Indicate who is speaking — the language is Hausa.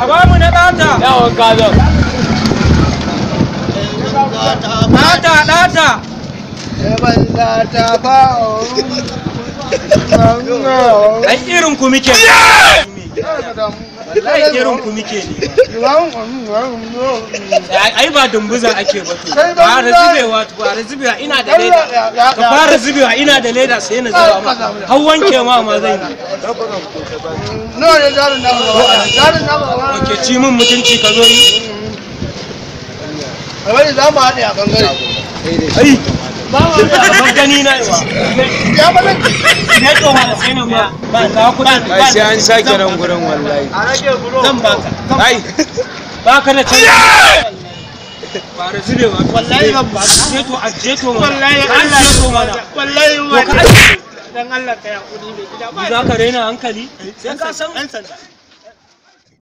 Speaker 1: a ba mu na ɗata.
Speaker 2: Yawon gazon.
Speaker 1: Ɗata. Ai irin ku muke. Wallahi irin ku muke ne. Ai ba dumbuza ake ba to. Fara zubewa ina da leda. Ka fara zubewa ina da leda sai na zuba ma. Har wanke ma zai yi.
Speaker 3: Nawa ne jarin nama?
Speaker 1: Oke ci min mutunci ka zo yi.
Speaker 3: Wai za mu haɗe a bangare.
Speaker 1: Ai ban gani na yawa.
Speaker 3: Ya ba zan
Speaker 1: Ne to ba sai na ba ka kuɗi.
Speaker 2: Ai sai an sake nan gurin wallahi.
Speaker 3: a rage buro.
Speaker 1: Zan baka.
Speaker 2: Ai.
Speaker 1: Baka da canji. Fara zubewa.
Speaker 3: Wallahi zan baka.
Speaker 1: Je to mana.
Speaker 3: Wallahi
Speaker 1: Allah ya to mana.
Speaker 3: Wallahi
Speaker 1: To ka
Speaker 3: dan Allah ka ya kudi mai gida ba.
Speaker 1: za ka raina hankali sai ka san